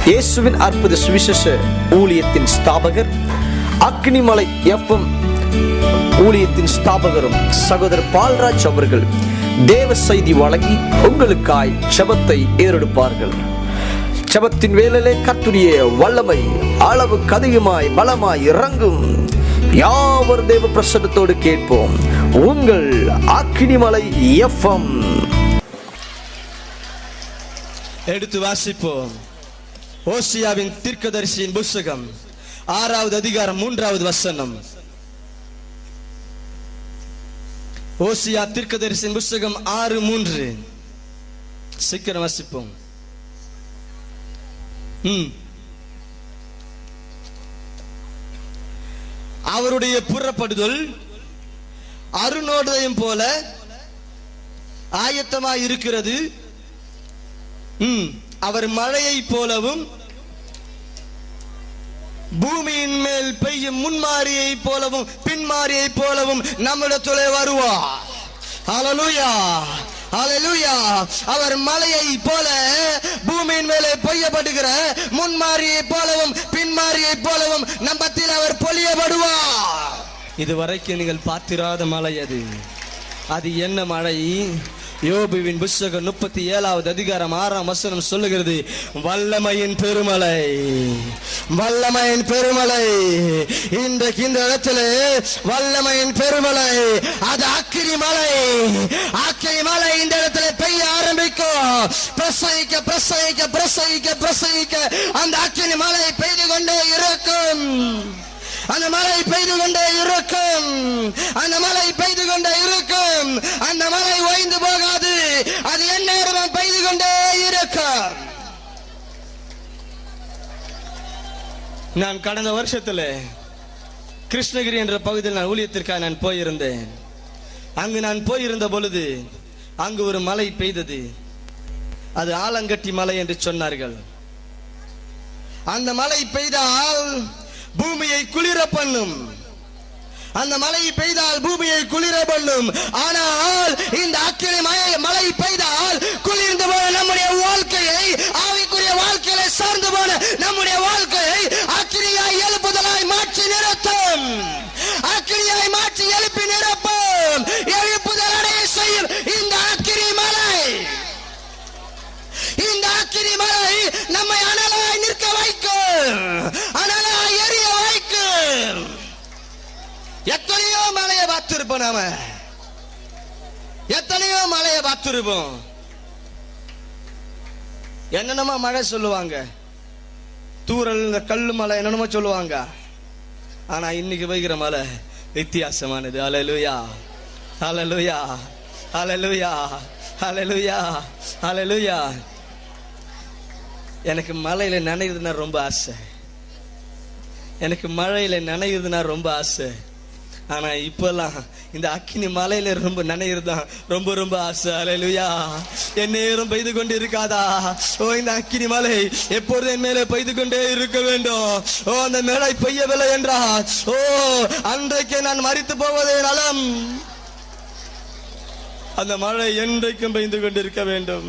இயேசுவின் அற்புத சுவிசேஷ ஊழியத்தின் ஸ்தாபகர், அக்னிமலை எஃப்எம் ஊழியத்தின் ஸ்தாபகரும் சகோதரர் பால்ராஜ் அவர்கள் தேவ செய்தி வழங்கி உங்களுக்காய் ஜெபத்தை ஏறெடுப்பார்கள். ஜெபத்தின் வேளையிலே கர்த்தருடைய வல்லமை அளவுக்கு அதிகமாய் பலமாய் இறங்கும். யாவர் தேவ பிரசன்னத்தோடு கேட்போம். உங்கள் அக்னிமலை எஃப்எம். எடுத்து வாசிப்போம். ஓசியாவின் தீர்க்கதரிசியின் புத்தகம் 6வது அதிகாரம் 3வது வசனம். ஓசியா தீர்க்கதரிசியின் புத்தகம் 6:3. சீக்கிரம் வாசிப்போம். அவருடைய புறப்படுதல் அருணோதயம் போல ஆயத்தமாய் இருக்கிறது. அவர் மழையை போலவும் பூமியின் மேல் பெய்யும் முன்மாரியை போலவும் பின்மாரியை போலவும் நம்மிடத்திலே வருவார். ஹல்லேலூயா, ஹல்லேலூயா. அவர் மலையை போல பூமியின் மேலே பெய்யப்படுகிற முன்மாரியை போலவும் பின்மாரியை போலவும் நம்மத்தில் அவர் பொழியப்படுவார். இதுவரைக்கும் நீங்கள் பார்த்திராத மலை அது என்ன மழை? யோபுவின் புத்தகம் 37வது அதிகாரம் 6ஆம் வசனம் சொல்லுகிறது, வல்லமையின் பெருமலை, வல்லமையின் பெருமலை. இன்றைக்கு இந்த இடத்திலே வல்லமையின் பெருமலை, அது அக்கினிமலை. அக்கினிமலை இந்த இடத்துல பெய்ய ஆரம்பிக்கும். பிரசவிக்க பிரசவிக்க பிரசவிக்க பிரசவிக்க அந்த அக்கினிமலை பெய்து கொண்டே இருக்கும். அந்த மழை பெய்து கொண்டே இருக்கும். அந்த மழை பெய்து கொண்டே இருக்கும். அந்த மழை ஓய்ந்து போகாது. அது எந்நேரமும் பெய்து கொண்டே இருக்கும். நான் கடந்த வருஷத்துல கிருஷ்ணகிரி என்ற பகுதியில் நான் ஊழியத்திற்காக நான் போயிருந்தேன். அங்கு நான் போயிருந்த பொழுது அங்கு ஒரு மழை பெய்தது. அது ஆலங்கட்டி மலை என்று சொன்னார்கள். அந்த மழை பெய்தால் பூமியை குளிர பண்ணும். அந்த மழை பெய்தால் பூமியை குளிர பண்ணும். ஆனால் இந்த அக்கினி மழை பெய்தால் குளிர்ந்து போன நம்முடைய வாழ்க்கையை, ஆவிக்குரிய வாழ்க்கையில சார்ந்து போன நம்முடைய வாழ்க்கையை அக்கினியாய் எழுப்புதலாய் மாற்றி நிறுத்தும். அக்கினியாய் மாற்றி எழுப்பி நிரப்பும். எழுப்புதல் அடைய செய்யும் இந்த அக்கினி மழை. இந்த அக்கினி மழை நம்மை அனலாய் நிற்க வைக்கும். அனலாய் எரிய வைக்கும். எத்தனையோ மலையை பார்த்திருப்போம். நாம எத்தனையோ மலையை பார்த்திருப்போம். என்னென்னமா மழை சொல்லுவாங்க, தூரல், இந்த கல்லு மலை என்னென்னமோ சொல்லுவாங்க. ஆனா இன்னைக்கு வைக்கிற மலை வித்தியாசமானது. ஹல்லேலூயா, ஹல்லேலூயா, ஹல்லேலூயா, ஹல்லேலூயா, ஹல்லேலூயா. எனக்கு மலையில நனையுதுன்னா ரொம்ப ஆசை. எனக்கு மழையில நனையுதுன்னா ரொம்ப ஆசை. ஆனா இப்பெல்லாம் இந்த அக்கினி மலையில ரொம்ப நனையுதுதான் ரொம்ப ரொம்ப ஆசை. ஹல்லேலூயா. என் நேரம் பெய்து கொண்டு இருக்காதா? ஓ, இந்த அக்கினி மலை எப்பொழுது என் மேலே பெய்து கொண்டே இருக்க வேண்டும். ஓ, அந்த மழை பெய்யவில்லை என்றால் ஓ, அன்றைக்கு நான் மரித்து போவதே நலம். அந்த மழை என்றைக்கும் பெய்து கொண்டிருக்க வேண்டும்.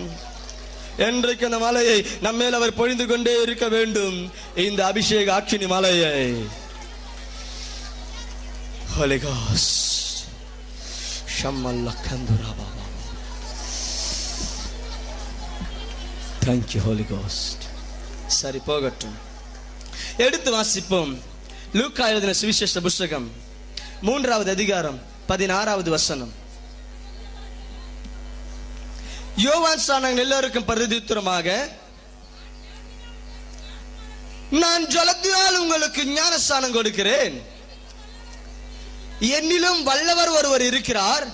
என்றைக்கு அந்த மலையை நம்மேல் அவர் பொழிந்து கொண்டே இருக்க வேண்டும். இந்த அபிஷேக அக்கினி மலையை Holy Ghost. Thank you Holy Ghost. சரி, போகட்டும். எடுத்து வாசிப்போம். லூக்கா எழுதின சுவிசேஷ புத்தகம் 3வது அதிகாரம் 16வது வசனம். யோவான் சானங்கள் எல்லோருக்கும் பிரதியுத்தரமாக, நான் ஜலத்தினால் உங்களுக்கு ஞானஸ்நானம் கொடுக்கிறேன். என்னிலும் வல்லவர் ஒருவர் இருக்கிறார்.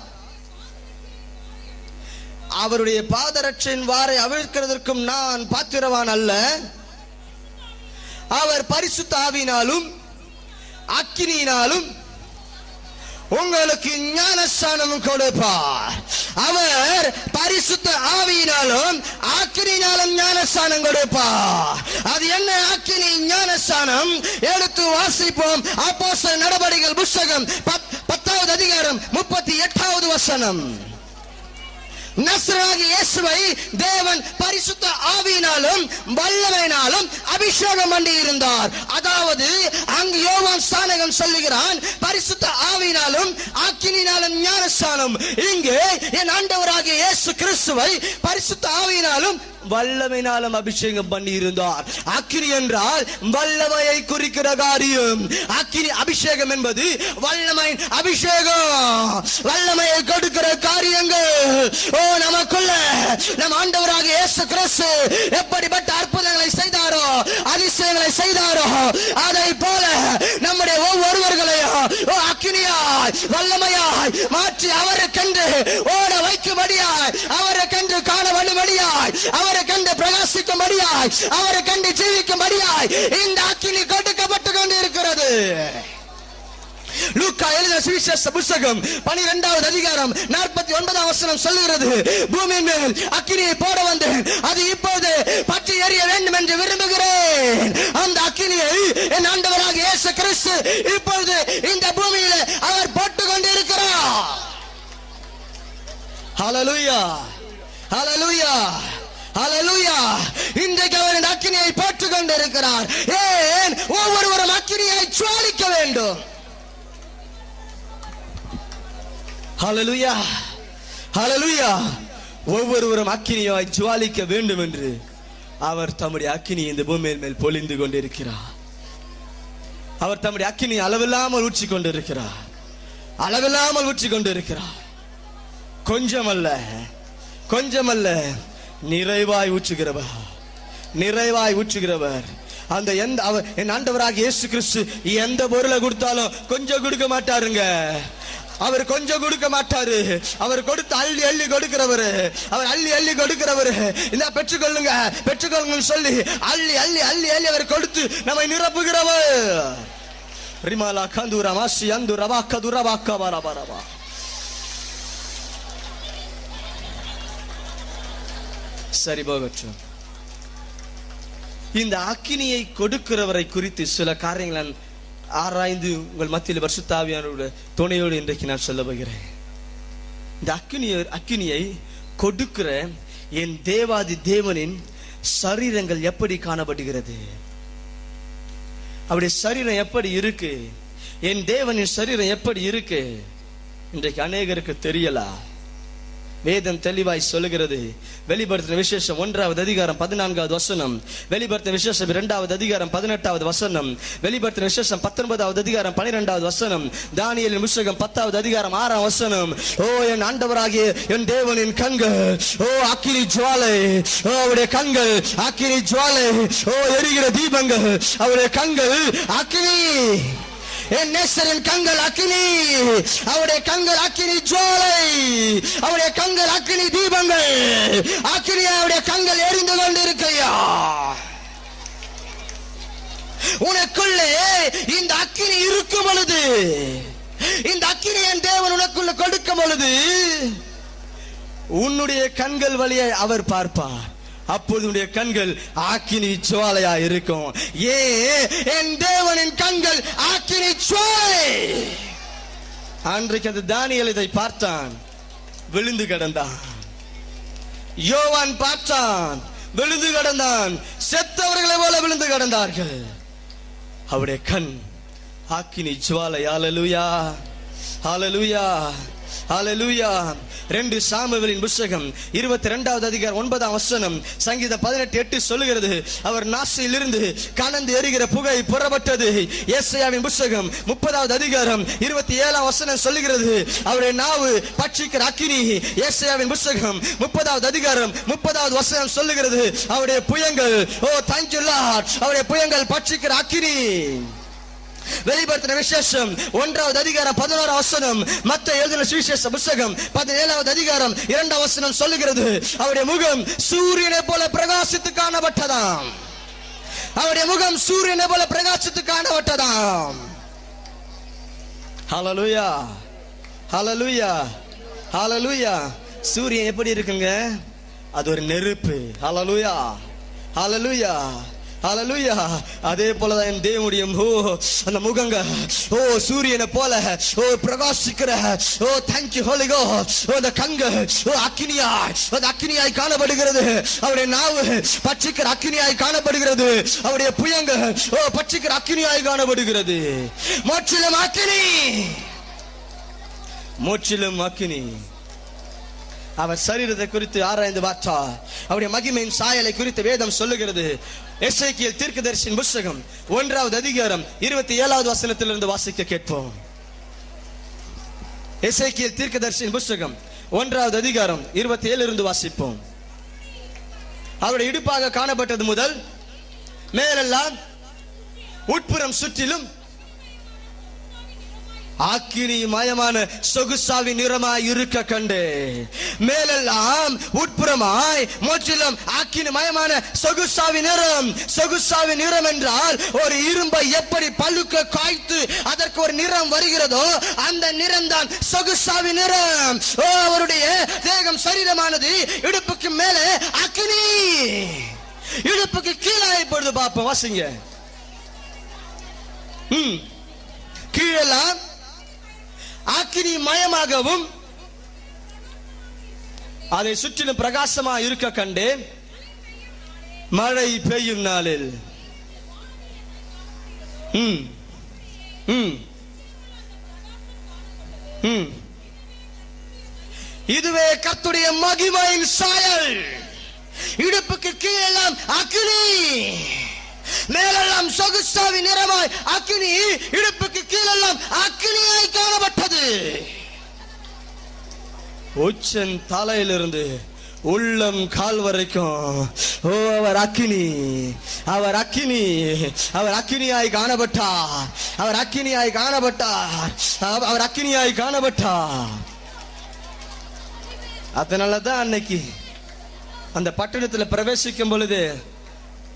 அவருடைய பாதரட்சின் வாரை அவிழ்க்கிறதற்கும் நான் பாத்திரவான் அல்ல. அவர் பரிசுத்த ஆவியினாலும் அக்கினியினாலும் உங்களுக்கு ஞானஸ்நானம் கொடுப்பார். அவர் பரிசுத்த ஆவியினாலும் அக்கினியினாலும் ஞானஸ்நானம் கொடுப்பார். அது என்ன அக்கினி ஞானஸ்நானம்? எடுத்து வாசிப்போம். அப்போஸ்தலர் நடபடிகள் புத்தகம் 10வது அதிகாரம் 38வது வசனம். நசரேயனாகிய இயேசுவை தேவன் பரிசுத்த ஆவியினால் ஆவியினாலும் வல்லமையினாலும் அபிஷேகம் பண்ணி இருந்தார். அதாவது அங்கு யோவான் ஸ்நானகன் சொல்லுகிறான், பரிசுத்த ஆவியினாலும் அக்கினியினாலும் ஞானஸ்நானம். இங்கே என் ஆண்டவராகிய இயேசு கிறிஸ்துவை பரிசுத்த ஆவியினாலும் வல்லமையினாலும் அபிஷேகம் பண்ணி இருந்தார். அக்கினி என்றால் வல்லமையை குறிக்கிற காரியம். அக்கினி அபிஷேகம் என்பது வல்லமை அபிஷேகம், வல்லமையை கொடுக்கிற காரியங்கள். ஓ, நமக்குள்ள நம் ஆண்டவராக இயேசு கிறிஸ்து எப்படிப்பட்ட அற்புதங்களை செய்தாரோ, அதிசயங்களை செய்தாரோ, அதை போல நம்முடைய ஒவ்வொருவர்களையும் அக்கினியாய் வல்லமையாய் மாற்றி அவரை கண்டு ஓட வைக்கும்படியாய், அவரை கண்டு காண பண்ணும்படியாய், அவரை கண்டு பிரகாசிக்கும்படியாய், அவரை கண்டு ஜீவிக்கும்படியாய் இந்த அக்கினி கொடுக்கப்பட்டு கொண்டு இருக்கிறது. லூக்கா எழுதின சுவிசேஷ புத்தகம் 12வது அதிகாரம் 49வது வசனம் சொல்லுகிறது, பூமியின் மேல் அக்கினியை போட வந்தேன், அது இப்போது பற்றி எரிய வேண்டும் என்று விரும்புகிறேன். அந்த அக்கினியை என் ஆண்டவராக இயேசு கிறிஸ்து இப்பொழுது இந்த பூமியில அவர் போட்டுக் கொண்டிருக்கிறார். ஹல்லேலூயா, ஹல்லேலூயா, ஹல்லேலூயா. இன்றைக்கு அவர் இந்த அக்கினியை போட்டுக் கொண்டிருக்கிறார். ஏன்? ஒவ்வொருவரும் அக்கினியை ஜுவாலிக்க வேண்டும். ஹல்லேலூயா, ஹல்லேலூயா. ஒவ்வொருவரும் அக்கினியாய் ஜுவாலிக்க வேண்டும் என்று அவர் தம்முடைய அக்கினி இந்த பூமியின் மேல் பொழிந்து கொண்டிருக்கிறார். அவர் தம்முடைய அக்கினி அளவில்லாமல் ஊற்றி கொண்டிருக்கிறார், அளவில்லாமல் ஊற்றி கொண்டிருக்கிறார். கொஞ்சமல்ல, கொஞ்சமல்ல, நிறைவாய் ஊற்றுகிறவர், நிறைவாய் ஊற்றுகிறவர். அந்த என் ஆண்டவராகிய இயேசு கிறிஸ்து எந்த பொருளை கொடுத்தாலும் கொஞ்சம் கொடுக்க மாட்டாருங்க. அவர் கொஞ்சம் கொடுக்க மாட்டாரு. அவர் கொடுத்து அள்ளி அள்ளி கொடுக்கிறவர், அவர் அள்ளி அள்ளி கொடுக்கிறவர். இந்த பெற்றுக்கொள்ளுங்க, பெற்றுக்கொள்ளுங்க சொல்லி அள்ளி அள்ளி அள்ளி அள்ளி அவர் கொடுத்து நம்மை நிரப்புகிறவர். ரிமாலா கந்துரா மாசி அந்து ரவா கதுரா வாக்கா வரபரவா. சரி, போகட்டும். இந்த அக்கினியை கொடுக்கிறவரை குறித்து சில காரியங்கள் ஆராய்ந்து உங்கள் மத்தியில் பரிசுத்த ஆவியானவருடைய துணையோடு இன்றைக்கு நான் சொல்ல போகிறேன். இந்த அக்கினியை கொடுக்கிற என் தேவாதி தேவனின் சரீரங்கள் எப்படி காணப்படுகிறது, அவருடைய சரீரம் எப்படி இருக்கு, என் தேவனின் சரீரம் எப்படி இருக்கு, இன்றைக்கு அநேகருக்கு தெரியல. வேதம் தெளிவாய் சொல்லுகிறது. வெளிப்படுத்தின விசேஷம் 1வது அதிகாரம் 14வது வசனம், வெளிப்படுத்தின விசேஷம் 2வது அதிகாரம் 18வது வசனம், வெளிப்படுத்தின விசேஷம் 19வது அதிகாரம் 12வது வசனம், தானியேலின் புத்தகம் 10வது அதிகாரம் 6ஆம் வசனம். ஓ, என் ஆண்டவராகிய என் தேவனின் கண்கள், ஓ அக்கினி ஜுவாலை, ஓ அவருடைய கண்கள் அக்கினி ஜுவாலை, ஓ எரிகிற தீபங்கள், அவருடைய கண்கள் அக்கினி. என் நேசரின் கண்கள் அக்கினி, அவருடைய கண்கள் அக்கினி ஜுவாலை, அவருடைய கண்கள் அக்கினி தீபங்கள், அக்கினி அவருடைய கண்கள் எரிந்து கொண்டிருக்கையா. உனக்குள்ளே இந்த அக்கினி இருக்கும் பொழுது, இந்த அக்கினி என் தேவன் உனக்குள்ள கொடுக்கும் பொழுது உன்னுடைய கண்கள் வழியை அவர் பார்ப்பார். அப்பொழுது உடைய கண்கள் ஆக்கினி ஜுவாலையா இருக்கும். என் தேவனின் கண்கள் ஆக்கினி ஜுவாலை. அன்றைக்கு அந்த தானியேல் இதை பார்த்தான், விழுந்து கிடந்தான். யோவான் பார்த்தான், விழுந்து கிடந்தான். செத்தவர்களை போல விழுந்து கிடந்தார்கள். அவருடைய கண் ஆக்கினி ஜுவாலை. ஹல்லேலூயா, ஹல்லேலூயா, ஹல்லேலூயா. 2 சாமுவேலின் புத்தகம் 22வது அதிகாரம் 9ஆம் வசனம், சங்கீதம் 18:8 சொல்லுகிறது, அவர் நாசியிலிருந்து கனந்து எரிகிற புகை புறப்பட்டது. ஏசாயாவின் புத்தகம் 30வது அதிகாரம் 27ஆம் வசனம் சொல்லுகிறது, அவருடைய நாவு பட்சிக்கிற அக்கினி. ஏசாயாவின் புத்தகம் 30வது அதிகாரம் 30வது வசனம் சொல்லுகிறது, அவருடைய புயங்கள், ஓ thank you Lord, அவருடைய புயங்கள் பட்சிக்கிற அக்கினி. வெளிப்படுத்தின விசேஷம் 1வது அதிகாரம் 11ஆம் வசனம், மத்தேயு எழுதின சுவிசேஷ புத்தகம் 17வது அதிகாரம் 2ஆம் வசனம் சொல்லுகிறது, அவருடைய முகம் சூரியனை போல பிரகாசித்து காணப்பட்டதாம். அவருடைய முகம் சூரியனை போல பிரகாசித்து காணப்பட்டதாம். ஹல்லேலூயா, ஹல்லேலூயா, ஹல்லேலூயா. சூரியன் எப்படி இருக்குங்க? அது ஒரு நெருப்பு. ஹல்லேலூயா, ஹல்லேலூயா. ஹalleluya. அதே போலதான் என் தேவனுடைய அந்த முகங்க சூரியனை போல பிரகாசிக்கிற thank you holy god. அந்த கங்க அக்கினியாய் காணப்படுகிறது. அவருடைய நாவு பட்சிக்கிற அக்கினியாய் காணப்படுகிறது. அவருடைய புயங்க பட்சிக்கிற அக்கினியாய் காணப்படுகிறது. முற்றிலும் அக்கினி, முற்றிலும் அக்கினி. அவர் சரீரத்தை குறித்து ஆராய்ந்து பார்த்தார். அவருடைய மகிமையின் சாயலை குறித்து வேதம் சொல்லுகிறது. எசேக்கியேல் தீர்க்கதரிசியின் புத்தகம் 1வது அதிகாரம் 27வது வசனத்திலிருந்து வாசிக்க கேட்போம். எசேக்கியேல் தீர்க்கதரிசியின் புத்தகம் 1வது அதிகாரம் 27 இருந்து வாசிப்போம். அவருடைய இடுப்பாக காணப்பட்டது முதல் மேலெல்லாம் உட்புறம் சுற்றிலும் அக்கினி மயமான சொகுசாவின் நிறமாய் இருக்க கண்டு. மேலெல்லாம் உட்புறமாய் முற்றிலும் அக்கினி மயமான சொகுசாவின் நிறம். சொகுசாவின் நிறம் என்றால் ஒரு இரும்பை எப்படி பழுக்க காய்த்து அதற்கு ஒரு நிறம் வருகிறதோ அந்த நிறம் தான் சொகுசாவின் நிறம். அவருடைய தேகம் சரீரமானது இடுப்புக்கு மேலே அக்கினி, இடுப்புக்கு கீழே இப்பொழுது பார்ப்போம். வாசிங்க. கீழெல்லாம் அக்கினி மயமாகவும் அதை சுற்றிலும் பிரகாசமா இருக்க கண்டேன். மழை பெய்யும் நாளில் இதுவே கர்த்தருடைய மகிமையின் சாயல். இடுப்புக்கு கீழெல்லாம் அக்கினி, மேலெல்லாம் சொகுசாவின் நிறமாய் அக்கினி, இடுப்புக்கு கீழெல்லாம் அக்கினியாய் காணப்பட்டது. உச்சன் தலையிலிருந்து உள்ளம் கால் வரைக்கும் அவர் அக்கினி, அவர் அக்கினி, அவர் அக்கினியாய் காணப்பட்டார். அவர் அக்கினியாய் காணப்பட்டார். அவர் அக்கினியாய் காணப்பட்டார். அதனாலதான் அன்னைக்கு அந்த பட்டணத்தில் பிரவேசிக்கும் பொழுது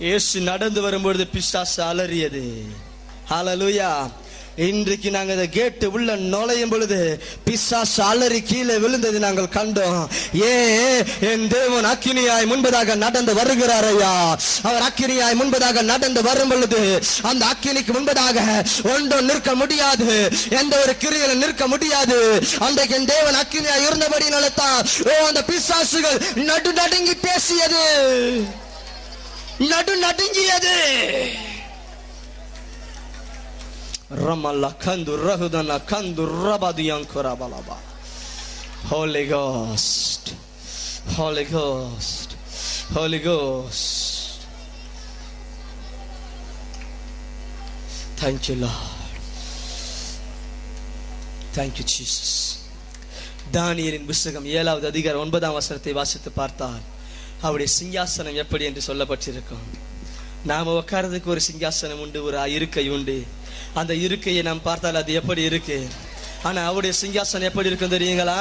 இயேசு நடந்து வரும்பொழுது பிசாசு அலறியது. ஹalleluya. இன்றைக்கு நாங்கள் அந்த கேட்டு உள்ள நுழையும் பொழுது பிசாசு அலறி கீழே விழுந்தது நாங்கள் கண்டோம். என் தேவன் அக்கினியாய் முன்பதாக நடந்து வருகிறார் ஐயா. அவர் அக்கினியாய் முன்பதாக நடந்து வரும் பொழுது அந்த அக்கினிக்கு முன்பதாக ஒன்றும் நிற்க முடியாது, எந்த ஒரு கிரியையிலும் நிற்க முடியாது. அன்றைக்கு என் தேவன் அக்கினியாய் இருந்தபடி நடத்தான். அந்த பிசாசுகள் நடுநடுங்கி பேசியது, நடுநடுங்கியது. ரமல்ல கந்து ரகுதன கந்து ரபதியங்கரபலபா. Holy Ghost, Holy Ghost, Holy Ghost. Thank you Lord, thank you Jesus. தானியேலின் புத்தகம் 7வது அதிகாரம் 9ஆம் வசனத்தை வாசித்து பார்த்தால் அவருடைய சிங்காசனம் எப்படி என்று சொல்லப்பட்டிருக்கும். நாம உட்கார்றதுக்கு ஒரு சிங்காசனம் உண்டு, ஒரு இருக்கை உண்டு. அந்த இருக்கையை நாம் பார்த்தால் அது எப்படி இருக்கு. ஆனா அவருடைய சிங்காசனம் எப்படி இருக்கும் தெரியுங்களா?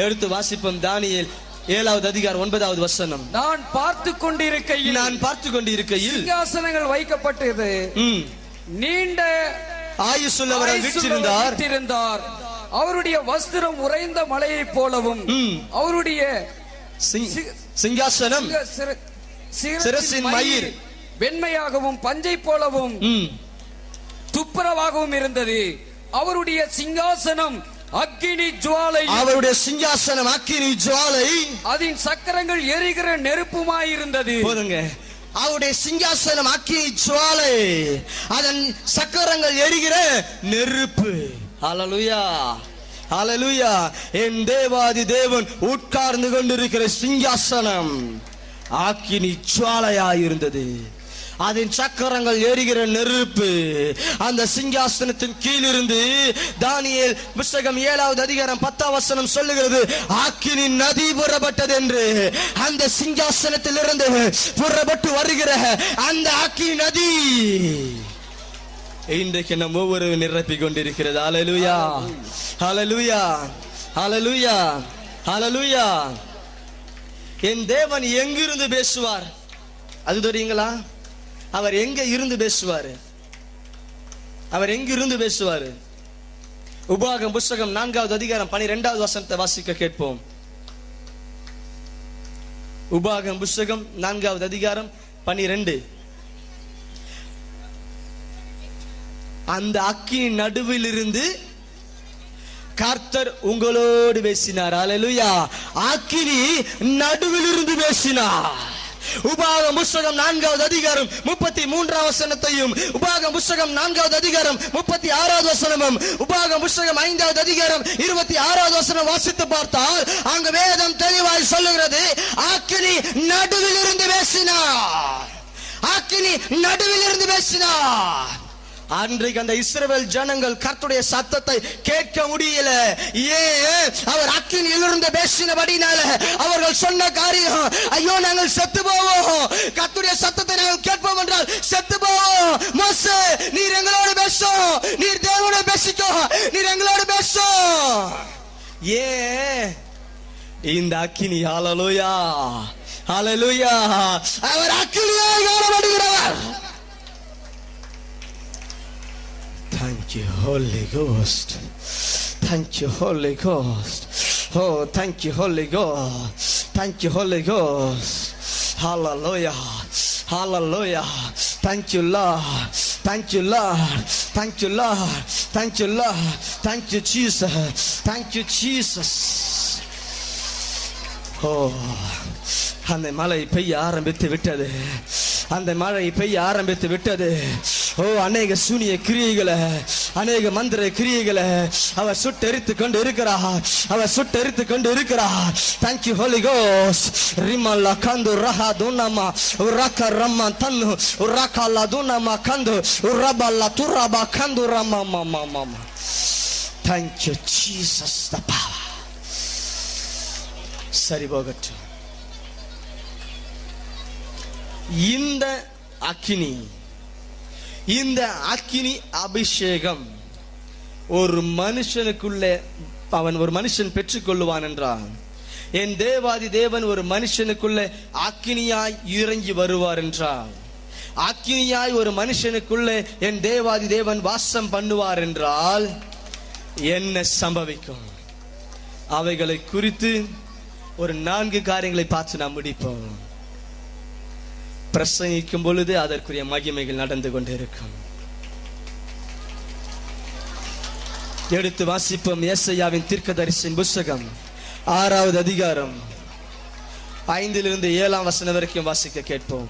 எடுத்து வாசிப்போம். தானியேல் 7வது அதிகாரம் 9வது வசனம். நான் பார்த்து கொண்டிருக்கையில் சிங்காசனங்கள் வைக்கப்பட்டது. நீண்ட ஆயுசுள்ளவர் வீற்றிருந்தார். அவருடைய வஸ்திரம் உறைந்த மலையை போலவும் அவருடைய சிங்காசனம் சிரசின் மயிர் வெண்மையாகவும் பஞ்சை போலவும் துப்புரவாகவும் இருந்தது. அவருடைய சிங்காசனம் அக்கினி ஜுவாலை, அவருடைய சிங்காசனம் அக்கினி ஜுவாலை, அதன் சக்கரங்கள் எரிகிற நெருப்புமாய் இருந்தது. போதுங்க. அவருடைய சிங்காசனம் அக்கினி ஜுவாலை, அதன் சக்கரங்கள் எரிகிற நெருப்பு. ஹalleluya, ஹalleluya. என் தேவாதி தேவன் உட்கார்ந்து கொண்டிருக்கிற சிங்காசனம் அக்கினி ஜுவாலையாய் இருந்தது. அதன் சக்கரங்கள் எரிகிற நெருப்பு. அந்த சிங்காசனத்தின் கீழிருந்து தானியேல் புத்தகம் 7வது அதிகாரம் 10ஆம் வசனம் சொல்லுகிறது, அக்கினி நதி புறப்பட்டது என்று. அந்த சிங்காசனத்திலிருந்து புறப்பட்டு வருகிற அந்த அக்கினி நதி இன்றைக்கு நம் ஒவ்வொரு நிரப்பிக் கொண்டிருக்கிறது. ஹalleluya, ஹalleluya, ஹalleluya, ஹalleluya. என் தேவன் எங்கிருந்து பேசுவார் அது தெரியுங்களா? அவர் எங்க இருந்து பேசுவாரு? அவர் எங்கிருந்து பேசுவாரு? உபாகம் புத்தகம் 4வது அதிகாரம் 12வது வசனத்தை வாசிக்க கேட்போம். உபாகம் புத்தகம் 4வது அதிகாரம் 12. அந்த அக்கினி நடுவில் இருந்து கர்த்தர் உங்களோடு பேசினார். அல்லேலூயா. அக்கினி நடுவில் இருந்து பேசினார். உபாகம் புஸ்தகம் 4வது அதிகாரம் 33வது வசனத்தையும், உபாகம் புஸ்தகம் 4வது அதிகாரம் 36வது வசனமும், உபாகம் புஸ்தகம் 5வது அதிகாரம் 26வது வசனம் வாசித்து பார்த்தால் அங்கு வேதம் தெளிவாய் சொல்லுகிறது, அக்கினி நடுவில் இருந்து பேசினார். அக்கினி நடுவில் இருந்து பேசினார். அன்றைக்கு அந்த இஸ்ரவேல் ஜனங்கள் கர்த்தருடைய சத்தத்தை கேட்க முடியல. ஏன்? அவர் அக்கினியிலிருந்து பேசினபடினால. அவர்கள் சொன்ன காரியம், ஐயோ நாங்கள் செத்து போவோம், கர்த்தருடைய சத்தத்தை நாங்கள் கேட்போம் என்றால் செத்து போவோம். மோசே நீர் எங்களோடு பேசும், நீர் தேவனோடு பேசிக்கோ, நீர் எங்களோடு பேசும். ஏன்? இந்த அக்கினி. ஹல்லேலூயா, ஹல்லேலூயா. அவர் அக்கினியாய் காணப்படுகிறவர். Thank you, Holy Ghost. Thank you, Holy Ghost. Oh, thank you, Holy Ghost. Thank you, Holy Ghost. Hallelujah. Hallelujah. Thank you, Lord. Thank you, Lord. Thank you, Lord. Thank you, Lord. Thank you, Jesus. Thank you, Jesus. Oh, அந்த மழை பெய்ய ஆரம்பித்து விட்டது. அந்த மழை பெய்ய ஆரம்பித்து விட்டது. ஓ, அநேக சூனிய கிரியைகளை, அநேக மந்திர கிரியைகளை அவர் சுட்டெரித்து கொண்டு இருக்கிறார். அவர் சுட்டெரித்து கொண்டு இருக்கிறார். Thank you, Holy Ghost. ரிமல்லா கந்து ரஹா துனமா உரக்க ரம்மா தன்னு உரக்கல்லா துனமா கந்து உரபல்லா துரபா கந்து ரம்மா மாமா மாமா. Thank you, Jesus. The power. சரி போகட்டும். இந்த அக்கினி, இந்த அக்கினி அபிஷேகம் ஒரு மனுஷனுக்குள்ளே அவன் ஒரு மனுஷன் பெற்றுக்கொள்ளுவான் என்றான். என் தேவாதி தேவன் ஒரு மனுஷனுக்குள்ளே அக்கினியாய் இறங்கி வருவார் என்றார். அக்கினியாய் ஒரு மனுஷனுக்குள்ளே என் தேவாதி தேவன் வாசம் பண்ணுவார் என்றால் என்ன சம்பவிக்கும்? அவைகளை குறித்து ஒரு 4 காரியங்களை பார்த்து நாம் முடிப்போம். பிரசங்கிக்கும் பொழுது அதற்குரிய மகிமைகள் நடந்து கொண்டிருக்கும். எடுத்து வாசிப்போம். ஏசாயாவின் தீர்க்கதரிசியின் புத்தகம் 6வது அதிகாரம் 5லிருந்து 7ஆம் வசனம் வரைக்கும் வாசிக்க கேட்போம்.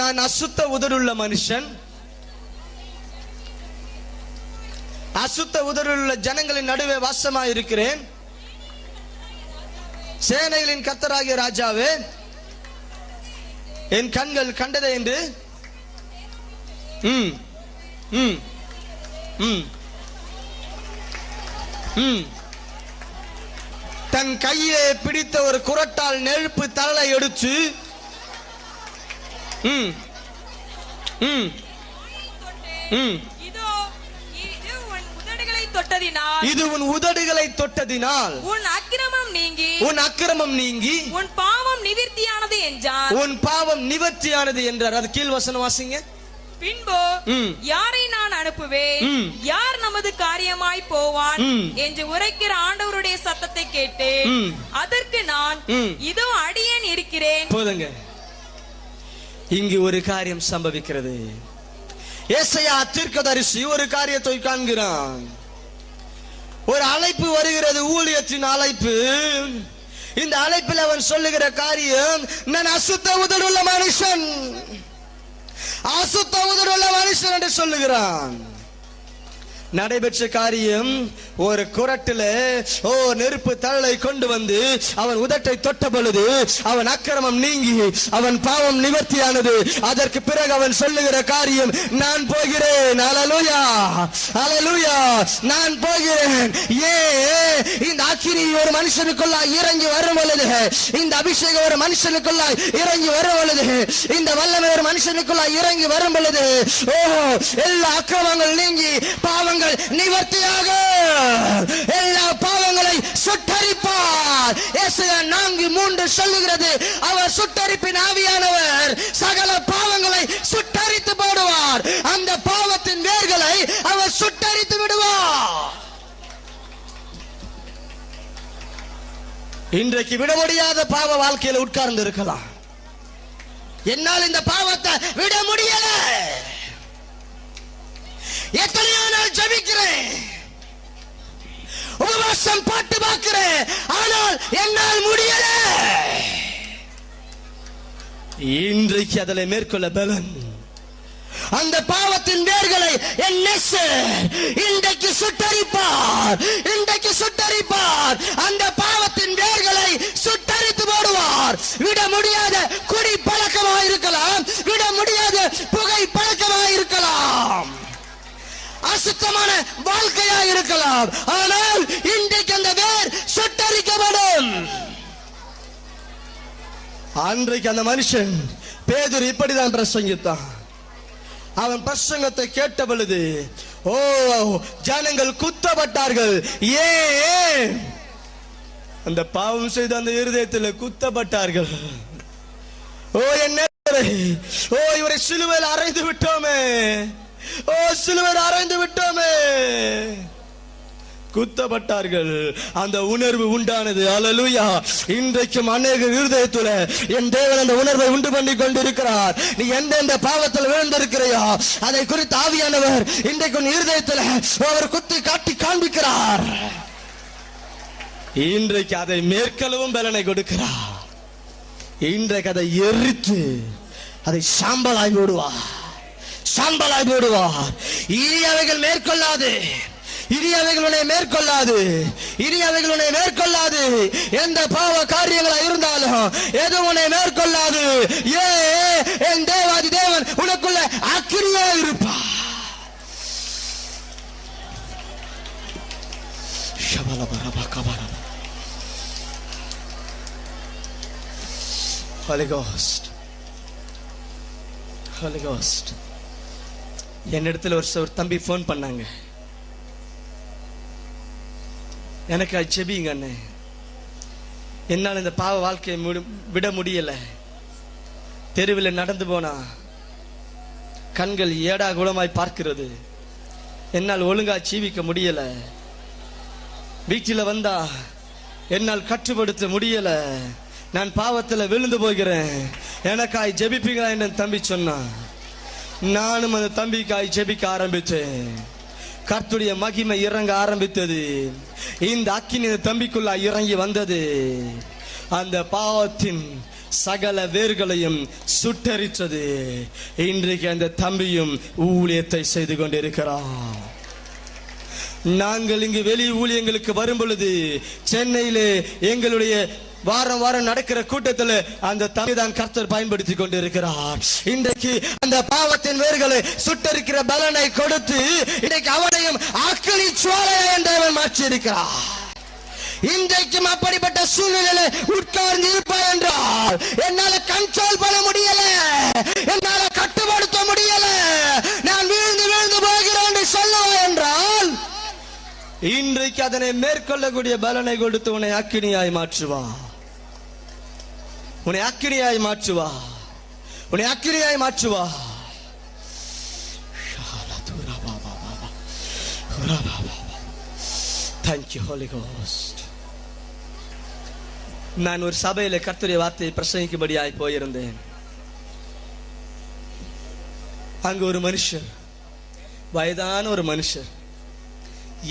நான் அசுத்த உதடுள்ள மனுஷன், அசுத்த உதடுள்ள ஜனங்களின் நடுவே வாசமாய் இருக்கிறேன். சேனைகளின் கர்த்தராகிய ராஜாவே, என் கண்கள் கண்டதே என்று தன் கையிலே பிடித்த ஒரு குரட்டால் நெருப்பு தழலை எடுத்து இது உன் உதடுகளை தொட்டதினால் உன் அக்கிரமம் நீங்கி, உன் அக்கிரமம் நீங்கி, உன் பாவம் நிவிர்த்தியானது என்றார். உன் பாவம் நிவர்த்தியானது என்றார். அது கீழ் வசனம் வாசிங்க. பின்பு யாரை நான் அனுப்புவேன், யார் நமது காரியமாய் போவான் என்று உரைக்கிற ஆண்டவருடைய சத்தத்தை கேட்டேன். அதற்கு நான், இதோ அடியேன் இருக்கிறேன். போதுங்க. இங்கு ஒரு காரியம் சம்பவிக்கிறது. ஏசாயா தீர்க்கதரிசி ஒரு காரியத்தை காண்கிறான். ஒரு அழைப்பு வருகிறது, ஊழியத்தின் அழைப்பு. இந்த அழைப்பில் அவன் சொல்லுகிற காரியம், நான் அசுத்த உதடுள்ள மனுஷன், அசுத்த உதடுள்ள மனுஷன் என்று சொல்லுகிறான். நடைபெற்ற காரியம், ஒரு குரட்டில நெருப்பு தழலை கொண்டு வந்து அவன் உதட்டை தொட்ட பொழுது அவன் அக்கிரமம் நீங்கி அவன் பாவம் நிவர்த்தியானது. அதற்கு பிறகு அவன் சொல்லுகிற காரியம், நான் போகிறேன். அல்லேலூயா, அல்லேலூயா, நான் போகிறேன். ஏன்? இந்த அக்கினி ஒரு மனுஷனுக்குள்ளாய் இறங்கி வரும் பொழுது, இந்த அபிஷேகம் ஒரு மனுஷனுக்குள்ளாய் இறங்கி வரும் பொழுது, இந்த வல்லமை ஒரு மனுஷனுக்குள்ளாய் இறங்கி வரும் பொழுது, எல்லா அக்கிரமங்கள் நீங்கி பாவங்கள் நிவர்த்தியாக எல்லா பாவங்களை சுட்டரிப்பார். ஏசாயா 4:3 சொல்லுகிறது, அவர் சுட்டரிப்பின் ஆவியானவர் சகல பாவங்களை சுட்டரித்து போடுவார். அந்த பாவத்தின் வேர்களை அவர் சுட்டரித்து விடுவார். இன்றைக்கு விட முடியாத பாவ வாழ்க்கையில் உட்கார்ந்து இருக்கலாம். என்னால் இந்த பாவத்தை விட முடியல. எத்தனையோ நாள் ஜெபிக்கிறேன், உபவாசம் பாட்டு பார்க்கிறேன், ஆனால் என்னால் முடியல. இன்றைக்கு அதில் மேற்கொள்ள பலன். அந்த பாவத்தின் வேர்களை என் இன்றைக்கு சுட்டரிப்பார், இன்றைக்கு சுட்டரிப்பார். அந்த பாவத்தின் வேர்களை சுட்டரித்து போடுவார். விட முடியாத குடி பழக்கமாக இருக்கலாம், விட முடியாத புகை பழக்கமாக இருக்கலாம், அசுத்தமான வாழ்க்கையா இருக்கலாம், ஆனால் இன்றைக்கு அந்த வேர் சுட்டரிக்கப்படும். அன்றைக்கு அந்த மனுஷன் பேதுரு இப்படிதான் பிரசங்கித்தான். அவன் பிரசங்கத்தை கேட்ட பொழுது ஓ ஜனங்கள் குத்தப்பட்டார்கள். ஏன்? அந்த பாவம் செய்த அந்த இருதயத்தில் குத்தப்பட்டார்கள். ஓ என்ன, ஓ இவரை சிலுவையில் அறைந்து விட்டோமே, ஓ சிலுவையில் அறைந்து விட்டோமே, குத்தப்பட்டார்கள். அந்த உணர்வு உண்டானது. அல்லேலூயா. இன்றைக்கும் அநேக இருதயத்துல என் தேவன் அந்த உணர்வை உண்டு பண்ணி கொண்டிருக்கிறார். நீ எந்தெந்த பாவத்தில் விழுந்திருக்கிறையோ அதை குறித்து ஆவியானவர் இன்றைக்கு உன் இருதயத்துல அவர் குத்தி காட்டி காண்பிக்கிறார். இன்றைக்கு அதை மேற்கொள்ளவும் பலனை கொடுக்கிறார். இன்றைக்கு அதை எரித்து அதை சாம்பலாய் போடுவார், சாம்பலாய் போடுவார். இனி அவைகள் மேற்கொள்ளாது, இனி அவைகளுடைய மேற்கொள்ளாது, இனி அவைகளுடைய மேற்கொள்ளாது. எந்த பாவ காரியங்களா இருந்தாலும் எதுவும் உன்னை மேற்கொள்ளாது. ஏ என் தேவாதி தேவன் உனக்குள்ள அக்கினியா இருப்பா. Holy Ghost, Holy Ghost. என்னிடத்தில் ஒரு தம்பி போன் பண்ணாங்க, எனக்கு ஜெபிங்க அண்ணே, என்னால் இந்த பாவ வாழ்க்கையை விட முடியல. தெருவில் நடந்து போனா கண்கள் ஏடா குலமாய் பார்க்கிறது, என்னால் ஒழுங்கா ஜீவிக்க முடியல. வீட்டில் வந்தா என்னால் கட்டுப்படுத்த முடியல, நான் பாவத்தில் விழுந்து போகிறேன், எனக்காய் ஜெபிப்பீங்களா என்று தம்பி சொன்னான். நானும் அந்த தம்பிக்காய் ஜெபிக்க ஆரம்பித்தேன். கர்த்தருடைய மகிமை இறங்க ஆரம்பித்தது. இந்த அக்கினி தம்பிக்குள்ள இறங்கி வந்தது. அந்த பாவத்தின் சகல வேர்களையும் சுட்டரித்தது. இன்றைக்கு அந்த தம்பியும் ஊழியத்தை செய்து கொண்டிருக்கிறார். நாங்கள் இங்கு வெளி ஊழியங்களுக்கு வரும் பொழுது சென்னையிலே எங்களுடைய வாரம் வாரம் நடக்கிற கூட்டத்தில் அந்த தம்பி தான் கர்த்தர் பயன்படுத்தி கொண்டிருக்கிறார். இன்றைக்கு அந்த பாவத்தின் வேர்களை சுட்டரிக்கிற பலனை கொடுத்து இன்றைக்கு அவனையும் அக்கினி ஜுவாலையை என்றவன் மாற்றி இருக்கிறார். இன்றைக்கும் அப்படிப்பட்ட சூழ்நிலையில உட்கார்ந்து இருப்பாய் என்றால் என்னால கண்ட்ரோல் பண்ண முடியல, என்னால கட்டுப்படுத்த முடியல, நான் வீழ்ந்து வீழ்ந்து போகிறேன் என்று சொல்லுவாய் என்றால் இன்றைக்கு அதனை மேற்கொள்ளக்கூடிய பலனை கொடுத்து உன்னை அக்கினியாய் மாற்றுவா, உன்னை அக்கினியாய் மாற்றுவா, உன்னை அக்கினியாய் மாற்றுவா. Thank you, Holy Ghost. நான் ஒரு சபையில கர்த்தருடைய வார்த்தையை பிரசங்கிக்கும்படியாய் போயிருந்தேன். அங்கு ஒரு மனுஷர், வயதான ஒரு மனுஷர்,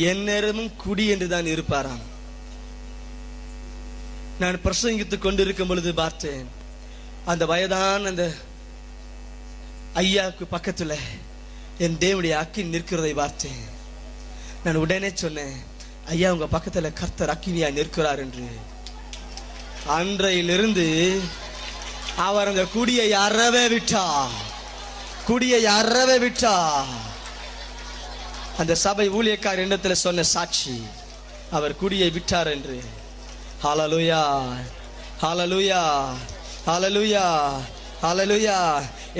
எந்நேரமும் குடி என்றுதான் இருப்பாராம். நான் பிரசங்கித்துக் கொண்டிருக்கும் பொழுது பார்த்தேன், அந்த வயதான அந்த ஐயாவுக்கு பக்கத்துல என் தேவனுடைய அக்கினி நிற்கிறதை பார்த்தேன். நான் உடனே சொன்னேன், ஐயா உங்க பக்கத்துல கர்த்தர் அக்கினியா நிற்கிறார் என்று. அன்றையிலிருந்து அவர் அந்த குடியை அறவே விட்டார், குடியை அறவே விட்டார். அந்த சபை ஊழியக்கார இடத்துல சொன்ன சாட்சி, அவர் குடியை விட்டார் என்று. ஹல்லேலூயா, ஹல்லேலூயா, ஹல்லேலூயா, ஹல்லேலூயா.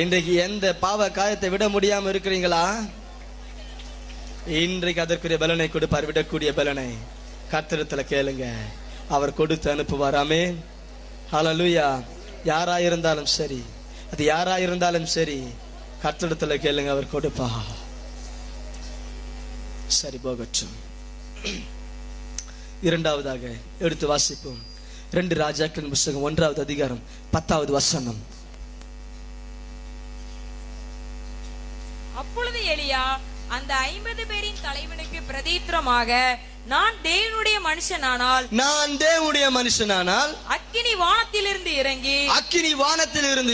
இன்றைக்கு எந்த பாவ காயத்தை விட முடியாம இருக்கிறீங்களா? இன்றைக்கு அதற்குரிய பலனை கொடுப்பார், விடக்கூடிய பலனை. கர்த்தரிடத்துல கேளுங்க, அவர் கொடுத்து அனுப்புவார். ஆமென், ஹல்லேலூயா. யாராயிருந்தாலும் சரி, அது யாராயிருந்தாலும் சரி, கர்த்தரிடத்துல கேளுங்க, அவர் கொடுப்பா. சரி, போகட்டும். இரண்டாவதாக எடுத்து வாசிப்போம். 2 ராஜாக்களின் புத்தகம் 1வது அதிகாரம் 10வது வசனம். அப்பொழுது எலியா அந்த 50 பேரின் தலைவனுக்கு பிரதித்திரமாக, நான் தேவனுடைய மனுஷனானால் அக்கினி வானத்திலிருந்து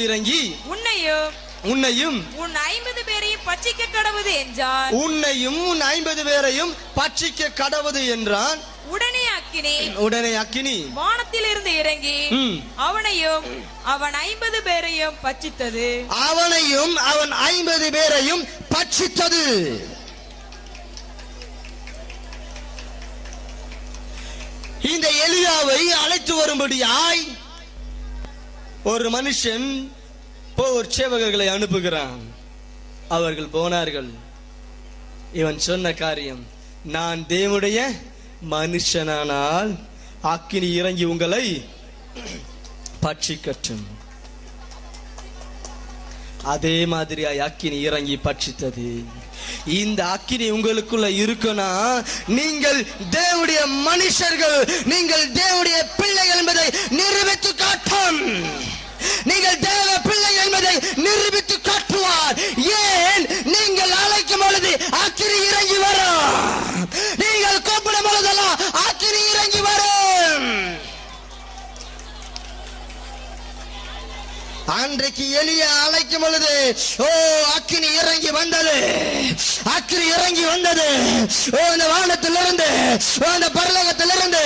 இறங்கி உன்னையும் உன் 50 பேரையும் பட்சிக்க கடவுது என்றார். உன்னையும் உன் 50 பேரையும் பட்சிக்க கடவுது என்றான். உடனே அக்கினி வானத்திலிருந்து இறங்கி அவனையும் அவன் 50 பேரையும் பட்சித்தது. அவனையும் அவன் 50 பேரையும் பட்சித்தது. இந்த எலியாவை அழைத்து வரும்படியாய் ஒரு மனுஷன் போர் சேவகர்களை அனுப்புகிறான். அவர்கள் போனார்கள். இவன் சொன்ன காரியம், நான் தேவனுடைய மனுஷனானால் அக்கினி இறங்கி உங்களை பட்சிக்கட்டும். அதே மாதிரி அக்கினி இறங்கி பட்சித்தது. இந்த அக்கினி உங்களுக்குள்ள இருக்குன்னா நீங்கள் தேவனுடைய மனுஷர்கள், நீங்கள் தேவனுடைய பிள்ளைகள் என்பதை நிரூபித்து காட்டும். நீங்கள் தேவ பிள்ளை என்பதை நிரூபித்து காட்டுவார். ஏன்? நீங்கள் அழைக்கும் பொழுது அக்கினி இறங்கி வரும். நீங்கள் கூப்பிடும் பொழுதெல்லாம் அக்கினி இறங்கி வரும். அன்றைக்கு எலியா அழைக்கும் பொழுது அக்கினி இறங்கி வந்தது. அக்கினி இறங்கி வந்தது. அந்த வானத்திலிருந்து, அந்த பரலோகத்திலிருந்து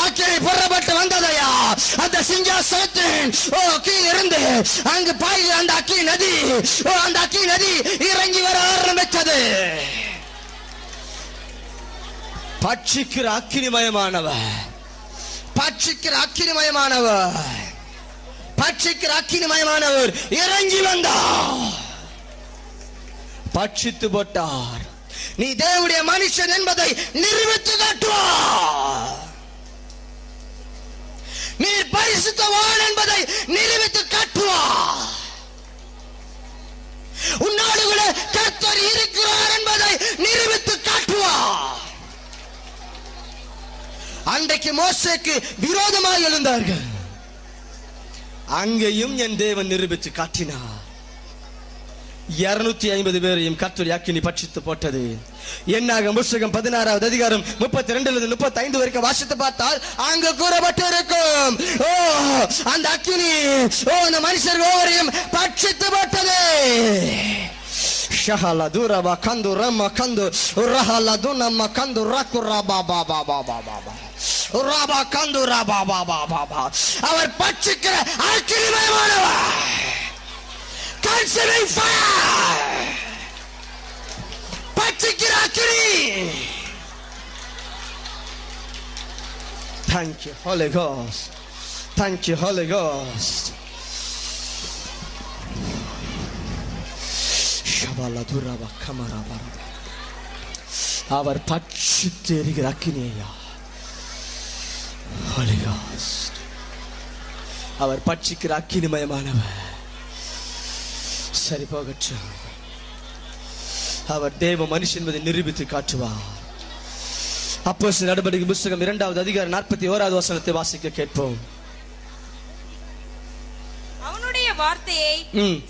அக்கினி புறப்பட்டு வந்ததையா. அந்த சிங்காசனத்தின் கீழ் இருந்து அங்கு பாய்கிற அந்த அக்கினி நதி, அந்த அக்கினி நதி இறங்கி வர ஆரம்பித்தது. பட்சிக்கிற அக்கினிமயமானவர், பட்சிக்கிற அக்கினிமயமானவர், பட்சிக்கிற அக்கினிமயமானவர் இறங்கி வந்தார், பட்சித்து போட்டார். நீ தேவனுடைய மனுஷன் என்பதை நிரூபித்து காட்டுவார். நீ பரிசுத்தவான் என்பதை நிரூபித்து காட்டுவார். உன்னோடு கூட கர்த்தர் இருக்கிறார் என்பதை நிரூபித்து காட்டுவார். அன்றைக்கு மோசேக்கு விரோதமாக எழுந்தார்கள். அங்கேயும் என் தேவன் நிரூபித்து காட்டினார். 250 பேரையும் கர்த்தர் அக்கினி பட்சித்து போட்டது. என்னாகும் புத்தகம் 16வது அதிகாரம் 32 35 வரைக்கும் வாசித்து பார்த்தால் அங்கு கூறப்பட்டு இருக்கும், அந்த அக்கினி அந்த மனுஷர் ஒவ்வொருவரையும் பட்சித்து போட்டது. ஷஹல துரபா கந்து ரம கந்து ரஹல துனம கந்து ரகுரா பாபா பாபா பாபா ரபா கந்து ரபா பாபா பாபா. அவர் பட்சிக்கிற அக்கினிமயமானவர். Consuming fire. பட்சிக்கிற அக்கினி. Thank you Holy Ghost. Thank you Holy Ghost. ஷபலதுரபா கமரபா. அவர் பட்சித்து எரிகிற அக்கினியா. Holy Ghost. அவர் பட்சிக்கிற அக்கினிமயமானவர். சரி போகட்டும். அவர் தேவ மனுஷன் என்பதை நிரூபித்து காட்டுவார். அப்போஸ்தலர் நடபடிக்கை புத்தகம் 2வது அதிகாரம் 41வது வசனத்தை வாசிக்க கேட்போம். அவனுடைய வார்த்தையை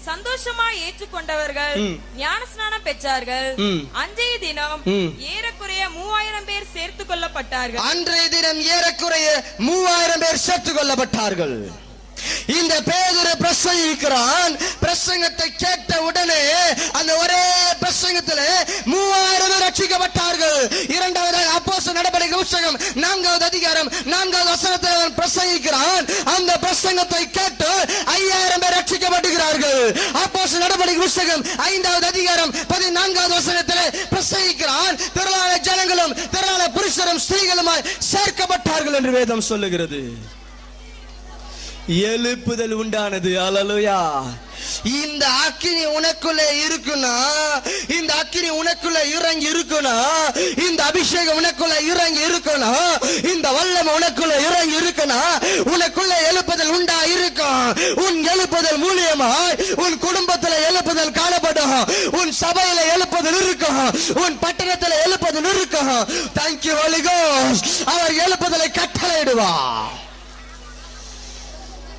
சந்தோஷமாய் ஏற்றுக்கொண்டவர்கள் ஞானஸ்நானம் பெற்றார்கள். அன்றைய தினம் ஏறக்குறைய 3000 பேர் சேர்த்துக் கொள்ளப்பட்டார்கள். அன்றைய தினம் ஏறக்குறைய 3000 பேர் சேர்த்துக் கொள்ளப்பட்டார்கள். இந்த பேதுரு பிரசங்கிக்கிறான். பிரசங்கத்தை கேட்ட உடனே அந்த ஒரே பிரசங்கத்தில் 3000 பேர் ரட்சிக்கப்பட்டார்கள். 2வது அப்போஸ்தலர் நடபடிக்கை புத்தகம் 4வது அதிகாரம் 4வது வசனத்தில் அவன் பிரசங்கிக்கிறான். அந்த பிரசங்கத்தை கேட்டு 5000 பேர் ரட்சிக்கப்படுகிறார்கள். அப்போஸ்தலர் நடபடிக்கை புத்தகம் 5வது அதிகாரம் 14வது வசனத்தில் பிரசங்கிக்கிறான். திரளான ஜனங்களும் திரளான புருஷரும் ஸ்திரீகளுமாய் சேர்க்கப்பட்டார்கள் என்று வேதம் சொல்லுகிறது. எழுப்புதல் உண்டானது. அல்லேலூயா. இந்த அக்கினி உனக்குள்ளே இருக்குனா, இந்த அக்கினி உனக்குள்ள இறங்கி இருக்குனா, இந்த அபிஷேகம் உனக்குள்ள இறங்கி இருக்குனா, இந்த வல்லமை உனக்குள்ள இறங்கி இருக்குனா, உனக்குள்ள எழுப்புதல் உண்டா இருக்கும். உன் எழுப்புதல் மூலியமாய் உன் குடும்பத்தில் எழுப்புதல் காணப்படும். உன் சபையில எழுப்புதல் இருக்கும். உன் பட்டணத்தில் எழுப்புதல் இருக்கும். Thank you Holy Ghost. அவர் எழுப்புதலை கட்டளையிடுவார்.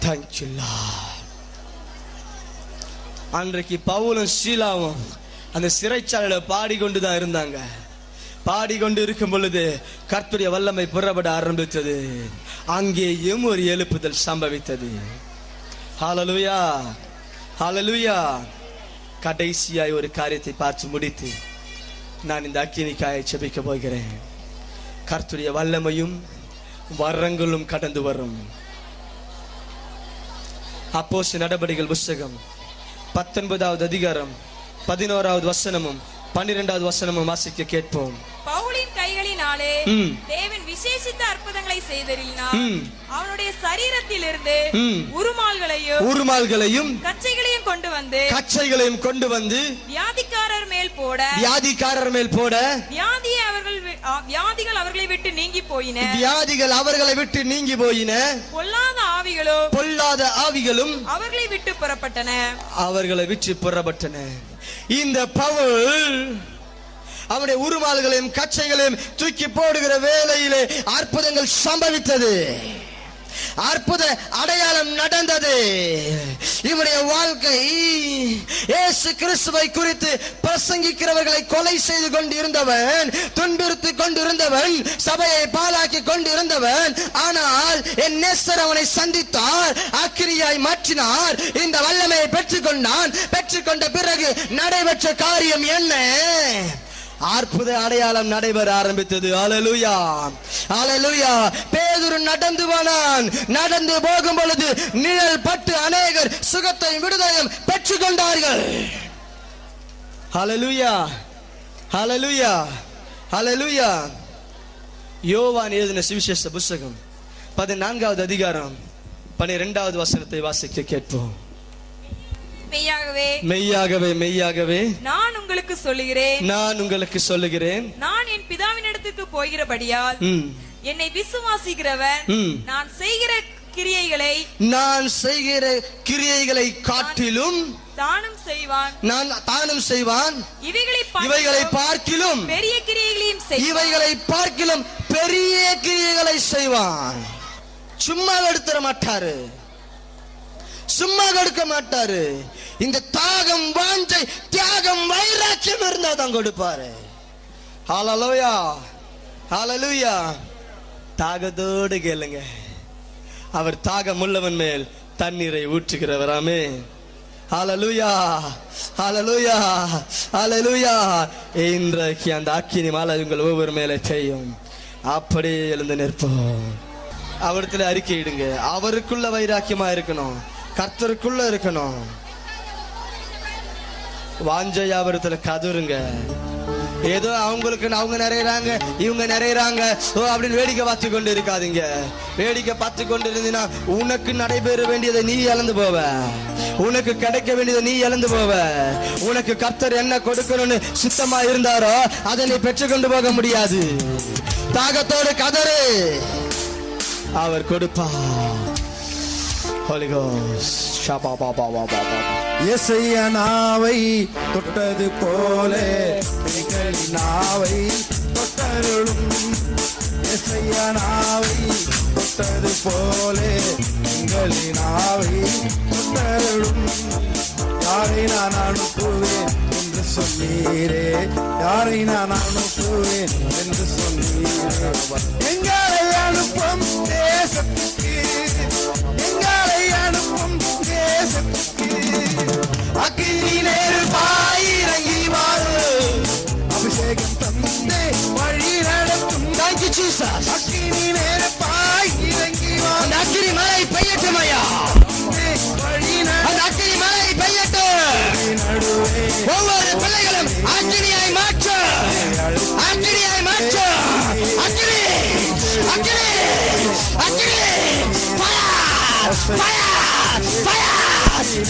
Thank you Lord. அன்றைக்கு பவுலும் சீலாவும் அந்த சிறைச்சாலையில பாடிக்கொண்டுதான் இருந்தாங்க. பாடிக்கொண்டு இருக்கும் பொழுது கர்த்தருடைய வல்லமை புறப்பட ஆரம்பித்தது. அங்கேயும் ஒரு எழுப்புதல் சம்பவித்தது. ஹல்லேலூயா, ஹல்லேலூயா. கடைசியாய் ஒரு காரியத்தை பார்த்து முடித்து நான் இந்த அக்கினிக்காயை செபிக்க போகிறேன். கர்த்தருடைய வல்லமையும் வரங்களும் கடந்து வரும். அப்போஸ்தலர் நடபடிகள் புத்தகம் 19வது அதிகாரம் 11வது வசனமும் 12வது வசனமும் வாசிக்க கேட்போம். பவுலின் கைகளினாலே தேவன் விசேஷித்த அற்புதங்களை செய்தறினார். அவனுடைய சரீரத்திலிருந்து உருமால்களையும் கச்சைகளையும் கொண்டு வந்து வியாதிக்காரர் மேல் போட வியாதிகள் அவர்களை விட்டு நீங்கி போயின. பொல்லாத ஆவிகளும் அவர்களை விட்டு புறப்பட்டன. இந்த பவுல் அவனுடைய உருமால்களையும் கச்சைகளையும் தூக்கி போடுகிற வேளையிலே அற்புதங்கள் சம்பவித்தது. அற்புத அடையாளம் நடந்தது. இவனுடைய வாழ்க்கை இயேசு கிறிஸ்துவை குறித்து பிரசங்கிக்கிறவர்களை கொலை செய்து கொண்டிருந்தவன், துன்புறுத்தி கொண்டிருந்தவன், சபையை பாழாக்கி கொண்டிருந்தவன். ஆனால் என் நேசர் அவனை சந்தித்தார், அக்கினியாய் மாற்றினார், இந்த வல்லமையை பெற்றுக்கொண்டான். பெற்றுக்கொண்ட பிறகு நடைபெற்ற காரியம் என்ன? அற்புத அடையாளம் நடைபெற ஆரம்பித்தது. ஹல்லேலூயா, ஹல்லேலூயா. பேதுரு நடந்து போனான். நடந்து போகும் பொழுது நிழல் பட்டு அநேகர் சுகத்தையும் விடுதலையும் பெற்றுக் கொண்டார்கள். ஹல்லேலூயா, ஹல்லேலூயா, ஹல்லேலூயா. யோவான் எழுதின சுவிசேஷ புத்தகம் 14வது அதிகாரம் 12வது வசனத்தை வாசிக்க கேட்போம். மெய்யாகவே நான் உங்களுக்கு சொல்லுகிறேன், நான் என் பிதாவினிடத்துக்கு போகிறபடியால் என்னை விசுவாசிக்கிறவன் நான் செய்கிற கிரியைகளை காட்டிலும் தானும் செய்வான். இவைகளை பார்க்கிலும் பெரிய கிரியைகளை செய்வான். சும்மா எடுத்துற மாட்டாரு, சும்மா கொடுக்க மாட்டாரு. இந்த தாகம், வாஞ்சை, தியாகம், வைராக்கியம் இருந்தா தான் கொடுப்பாரு. ஹல்லேலூயா, ஹல்லேலூயா. தாகத்தோடு கேளுங்க, அவர் தாகம் உள்ளவன் மேல் தண்ணீரை ஊற்றுகிறவராமே. ஹல்லேலூயா, ஹல்லேலூயா, ஹல்லேலூயா. இன்றைக்கு அந்த அக்கினி மாலை உங்கள் ஒவ்வொரு மேலே பெய்யும். அப்படியே எழுந்து நிற்போம். அவரிடத்துல அறிக்கையிடுங்க. அவருக்குள்ள வைராக்கியமா இருக்கணும், கர்த்தருக்குள்ள இருக்கணும். வாஞ்சையா அவரிடத்துல கதுருங்க. ஏதோ அவங்களுக்கு அவங்க நிறையறாங்க, இவங்க நிறையறாங்க அப்படின்னு வேடிக்கை பார்த்து கொண்டு இருக்காதீங்க. வேடிக்கை பார்த்து கொண்டு இருந்தீங்கன்னா உனக்கு நடைபெற வேண்டியதை நீ இழந்து போவ, உனக்கு கிடைக்க வேண்டியதை நீ இழந்து போவ. உனக்கு கர்த்தர் என்ன கொடுக்கணும்னு சுத்தமா இருந்தாரோ அதை நீ பெற்றுக்கொண்டு போக முடியாது. தாகத்தோடு கதறு, அவர் கொடுப்பார். Holy Ghost. இயேசையா நாவை தொட்டது போல எங்களின் நாவை தொட்டருளும். இயேசையா நாவை தொட்டது போல எங்களின் நாவை தொட்டருளும். யாரை நான் அனுப்புவேன் என்று சொன்னீரே, யாரை நான் அனுப்புவேன் என்று சொன்னீரே. எங்களை அனுப்பும் தேசத்துக்கு, எங்களை அனுப்பும் தேசத்துக்கு அக்கினி நெருப்பாய் இறங்கி வாரும். அபிஷேகம் தந்தே வழி நடத்தும். Thank you Jesus. அக்கினி நெருப்பாய் இறங்கி வாரும். அக்கினி மழை பெய்யட்டும் ஐயா, அந்த அக்கினி மழை பெய்யட்டும். ஒவ்வொரு பிள்ளைகளும் அக்கினியாய் மாற்று, அக்கினியாய் மாற்று. அக்கினி, அக்கினி, அக்கினி. Fire! Fire! Fire!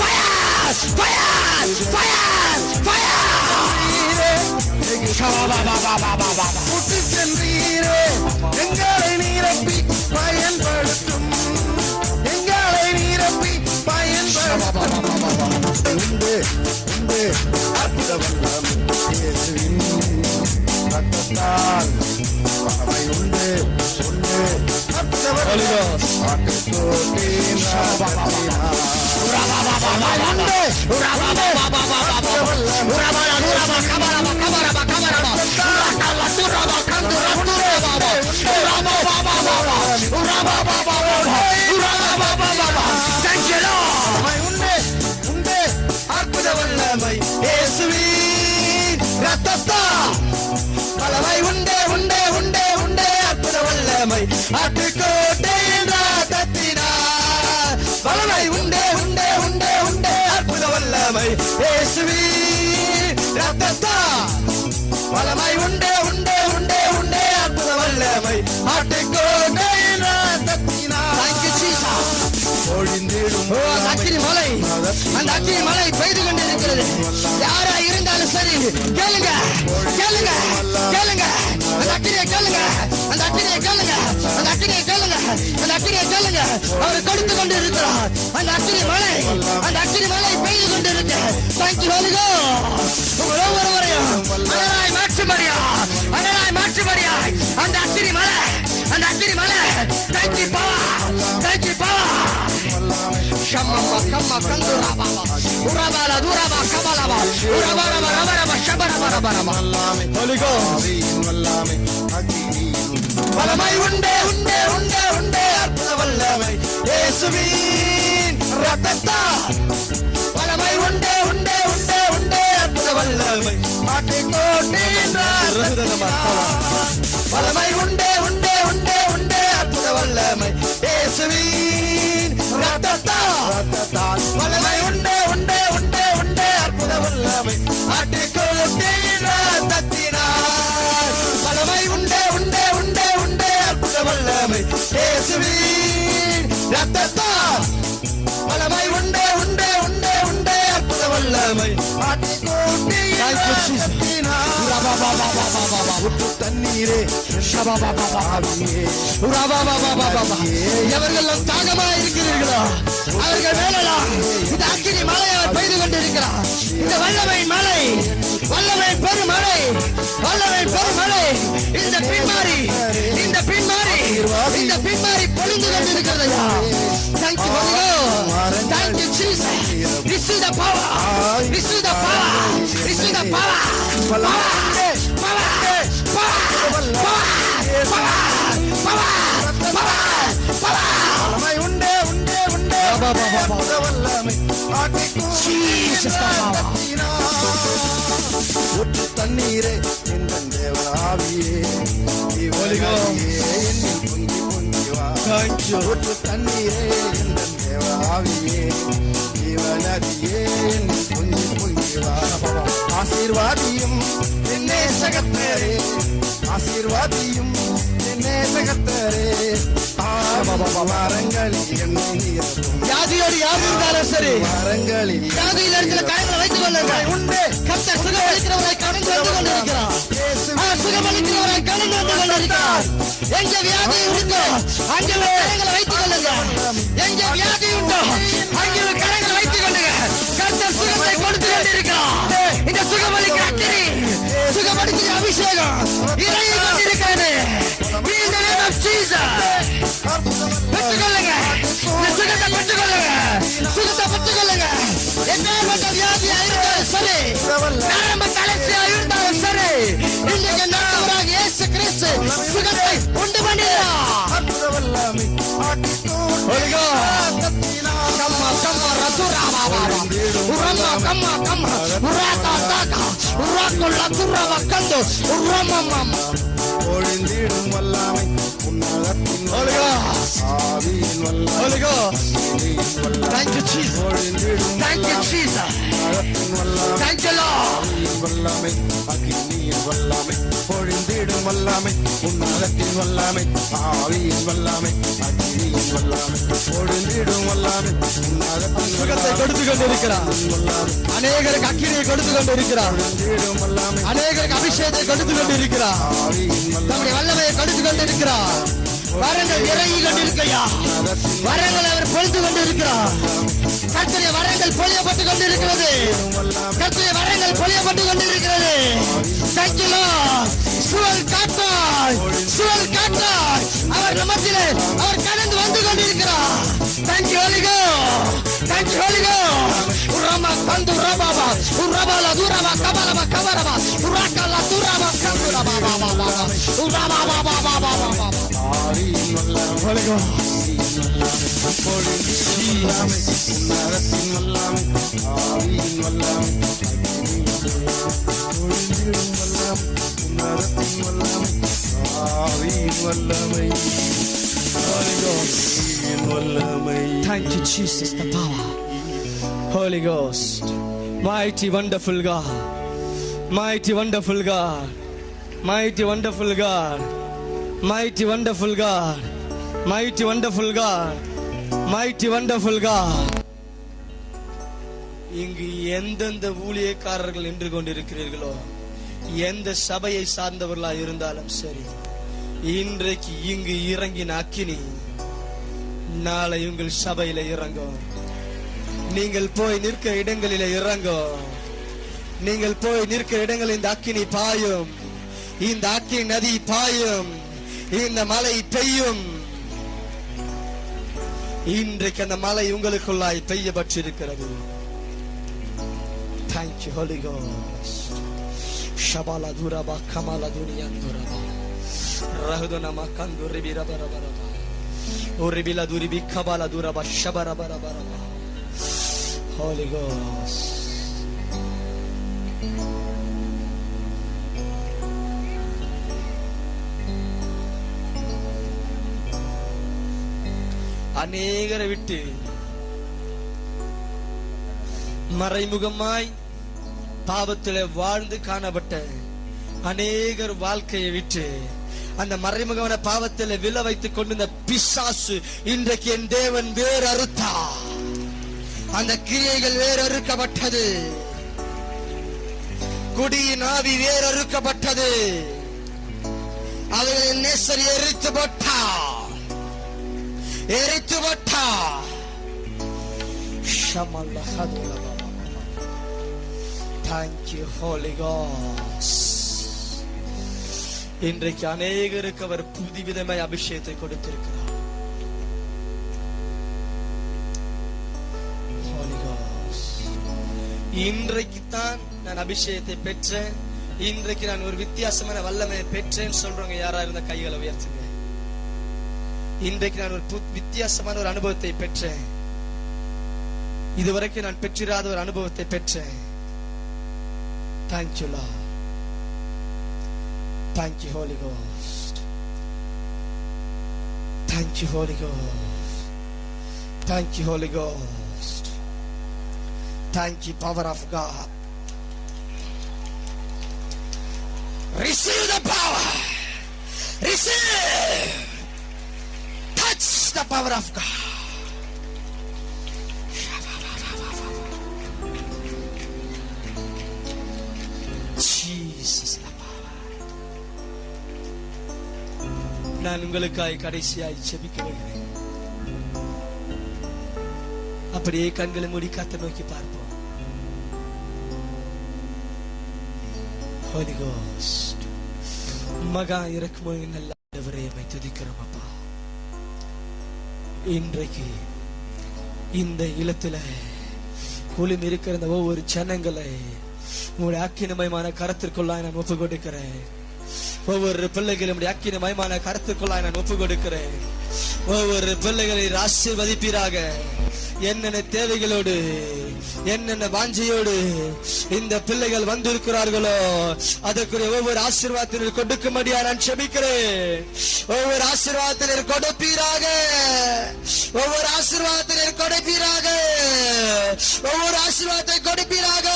Fire! Fire! Fire! புட்டு சென்றீரே, எங்களை நீரப்பி பயன்படுத்தும், எங்களை நீரப்பி பயன்படுத்தும். உண்டு உண்டு அற்புத வல்லம் இயேசுவின் ரத்தத்தால் பகமை உண்டு உண்டு அற்புத வல்லம் ஆட்டுக்கோட்டின் ரத்தத்தினால் இயேசுவின் ரத்தத்தால் வல்லமை உண்டே உண்டே உண்டே உண்டே அற்புத வல்லமை ஆட்டுக்கோட்டையின் ரத்தத்தினால் பொழிந்திடும் அந்த அக்கினி மலை பெய்து கொண்டிருக்கிறது. யாரா இருந்தாலும் சரி கேளுங்க கேளுங்க கேளுங்க. அந்த அக்கினியை கேளுங்க, அந்த அக்கினியை கேளுங்க, அந்த அக்கினியை கேளுங்க, அந்த அக்கினியை கேளுங்க. அவர் கொடுத்து கொண்டு இருக்கிறார். அந்த அக்கினி மலை பெய்து கொண்டு இருக்கு. Thank you Holy Ghost. உங்கள் ஒவ்வொருவரையும் அனலாய் மாற்றும்படியா அந்த அக்கினி மலை Thank you power. Thank you power. Shamma kamma kandura baba. Urabala duraba kabalaba. Urabara baraba shabara baraba. Holy Ghost வல்லமை உண்டே உண்டே உண்டே உண்டே அற்புத வல்லமை இயேசுவின் ரத்தத்தால் வல்லமை உண்டே உண்டே உண்டே உண்டே அற்புத வல்லமை ஆட்டுக்கோட்டையின் ரத்தத்தினால் வல்லமை உண்டே உண்டே உண்டே உண்டே அற்புத வல்லமை இயேசுவின் ரத்தத்தால் வல்லமை உண்டே உண்டே உண்டே உண்டே அற்புத வல்லமை ஆட்டுக்கோட்டையின் ரத்தத்தினால் வல்லமை உண்டே உண்டே உண்டே உண்டே அற்புத வல்லமை இயேசுவின் ரத்தத்தால் வல்லமை உண்டே உண்டே உண்டே உண்டே அற்புத வல்லமை ஆட்டுக்கோட்டையின் ரத்தத்தினால் உப்பு தண்ணீரே எவர்கள் தாகமாக இருக்கிறீர்களோ அவர்கள் மேலலாம் இந்த அக்கினி மலை அவர் பெய்து கொண்டிருக்கிறார். இந்த வல்லமை பெருமழை இந்த பின்மாறி பொழிந்து கொண்டிருக்கிறது. Thank you Holy Ghost. Thank you Jesus. Receive the power. Receive the power. Receive the power. வல்லமை உண்டே உண்டே உண்டே அற்புத வல்லமை ஊற்று தண்ணீரே என் தேவனாவியே என்னில் பொங்கி பொங்கி வா. ஊற்று தண்ணீரே என் தேவனாவியே ஜீவநதியே என்னில் பொங்கி பொங்கி வா. ஆசீர்வாதியும் என் நேசகத்தரே ஆசீர்வாதியும் என் நேசகத்தரே வாரங்களில் என்னை நீரும் வியாதியோடு யார் இருந்தாலும் சரி வாரங்களில் வியாதியில் இருக்கிற காயங்களை வைத்துக் கொள்ளுங்கள். உண்டே கர்த்தர் சுகமளிக்கிறவரை கடந்து வந்து கொண்டிருக்கிறார். சுகமளிக்கிறவரை கடந்து வந்து கொண்டிருக்கிறார். எங்க வியாதி உண்டோ அங்கே கரங்களை வைத்துக் கொள்ளுங்கள். எங்க வியாதி உண்டோ அங்கே கரங்களை வைத்துக் கொள்ளுங்க. கர்த்தர் சுகத்தை கொடுத்து கொண்டிருக்கிறார். இந்த சுகமளிக்கிற அக்கினி சுகமளிக்கிற அபிஷேகம் இறங்கி கொண்டிருக்கிறது. In the name of Jesus. பெற்றுக்கொள்ளுங்க. இந்த சுகத்தை பெற்றுக்கொள்ளுங்க. எப்பேற்பட்ட வியாதியா இருந்தாலும் சரி, நரம்பு தளர்ச்சியா இருந்தாலும் சரி, இன்றைக்கு நல்லவராக இயேசு கிறிஸ்து சுகத்தை உண்டு பண்ணுகிறார். ஒழிந்திடும் வல்லமை உன்னதத்தின் ஆவியின் Holy வல்லமை Ghost. Thank you Jesus. ஒழிந்திடும் Thank you Jesus. உன்னதத்தின் வல்லமை Thank you Lord. வல்லமை அக்கினியின் வல்லமை பொழிந்திடும் வல்லமை உன்னதத்தின் வல்லமை ஆவியின் வல்லமை அக்கினியின் வல்லமை பொழிந்திடும் வல்லமை உன்னதத்தின் சுகத்தை கொடுத்து கொண்டிருக்கிறார். அநேகருக்கு அக்கினியை கொடுத்து கொண்டிருக்கிறார். பொழிந்திடும் வல்லமை அநேகருக்கு அபிஷேகத்தை கொடுத்து கொண்டிருக்கிறார். ஆவியின் நம்முடைய வல்லமையை கொடுத்து கொண்டிருக்கிறார். வரங்கள் இறங்கி கொண்டிருக்கையா, வரங்கள் அவர் பொழிந்து கொண்டிருக்கிறார். கர்த்தருடைய வரங்கள் பொழியப்பட்டு கொண்டிருக்கிறது. கர்த்தருடைய வரங்கள் பொழியப்பட்டு கொண்டிருக்கிறது. Thank you Lord. சுழல் காற்றாய் அவர் நமத்திலே அவர் கடந்து வந்து கொண்டிருக்கிறார். Thank you Holy Ghost. Thank you Holy Ghost. Urama kandu rababa, urabala duraba kabalaba kabaraba, urakala duraba kandura baba baba, uraba baba baba baba. ஆவியின் வல்லமை Holy Ghost. பொழிந்திடும் வல்லமை உன்னதத்தின் வல்லமை ஆவியின் வல்லமை பொழிந்திடும் வல்லமை உன்னதத்தின் வல்லமை ஆவியின் வல்லமை ஆவியின் வல்லமை Thank you Jesus, the power. Holy Ghost. Mighty wonderful God, mighty wonderful God, mighty wonderful God, mighty wonderful God, mighty wonderful God, mighty wonderful God. இங்கு எந்தெந்த ஊழியக்காரர்கள் நின்று கொண்டிருக்கிறீர்களோ, எந்த சபையை சார்ந்தவர்களா இருந்தாலும் சரி, இன்றைக்கு இங்கு இறங்கின அக்கினி நாளை உங்கள் சபையில இறங்கும். நீங்கள் போய் நிற்கிற இடங்களில இறங்கும். நீங்கள் போய் நிற்கிற இடங்களில் இந்த அக்கினி பாயும், இந்த அக்கினி நதி பாயும், இந்த மழை பெய்யும். இன்றைக்கு அந்த மழை உங்களுக்குள்ளாய் பெய்யப்பட்டிருக்கிறது. Thank you, Holy Ghost. Shabala duraba kamala duniyan duraba rahudona makandu ribira barabara uribila duribi kabala duraba shabara barabara. Holy Ghost. அநேகரை விட்டு மறைமுகமாய் பாவத்திலே வாழ்ந்து காணப்பட்ட அநேகர் வாழ்க்கையை விட்டு அந்த மறைமுகமான பாவத்திலே விழ வைத்துக் கொண்டிருந்த பிசாசு இன்றைக்கு என் தேவன் வேறு அறுத்தா. அந்த கிரியைகள் வேறு அறுக்கப்பட்டது. குடியின் ஆவி வேறு அறுக்கப்பட்டது. அவைகளின் நேசர் எரித்து போட்டா, எரித்து போட்டா. Thank you, Holy Ghost. இன்றைக்கு அநேகருக்கு அவர் புதுவிதமாய் அபிஷேகத்தை கொடுத்திருக்கிறார். Holy Ghost. இன்றைக்கு தான் நான் அபிஷேகத்தை பெற்றேன், இன்றைக்கு நான் ஒரு வித்தியாசமான வல்லமையை பெற்றேன்னு சொல்றவங்க யாரா இருந்த கைகளை உயர்த்துங்க. இன்றைக்கு நான் ஒரு வித்தியாசமான ஒரு அனுபவத்தை பெற்றேன், இதுவரைக்கும் நான் பெற்றிராத ஒரு அனுபவத்தை பெற்றேன். Thank you, Lord. Thank you, Holy Ghost. Thank you, Holy Ghost. Thank you, Holy Ghost. Thank you, power of God. Receive the power. Receive. Touch the power of God. நான் உங்களுக்காய் கடைசியாய் ஜெபிக்க வருகிறேன். அப்படியே கண்களை மூடி கர்த்தரை நோக்கி பார்ப்போம். Holy Ghost. மகா இரக்கமுள்ள நல்ல ஆண்டவரே, உம்மை துதிக்கிறோம் அப்பா. இன்றைக்கு இந்த இல்லத்துல குழுமி இருக்கிற இந்த ஒவ்வொரு ஜனங்களை உங்களுடைய அக்கினிமயமான கரத்திற்குள்ளாய் நான் ஒப்பு கொடுக்கிறேன். ஒவ்வொரு பிள்ளைகளும் அக்கினிமயமான கருத்துக்குள்ளாய் நான் ஒப்பு கொடுக்கிறேன். ஒவ்வொரு பிள்ளைகளை ஆசீர்வதிப்பீராக. என்னென்ன தேவைகளோடு, என்னென்ன வாஞ்சையோடு இந்த பிள்ளைகள் வந்திருக்கிறார்களோ அதற்குரிய ஒவ்வொரு ஆசீர்வாதத்தினர் கொடுக்கும்படியா நான் செபிக்கிறேன். ஒவ்வொரு ஆசீர்வாதத்தினர் கொடுப்பீராக. ஒவ்வொரு ஆசீர்வாதத்தினர் கொடுப்பீராக. ஒவ்வொரு ஆசீர்வாதத்தை கொடுப்பீராக.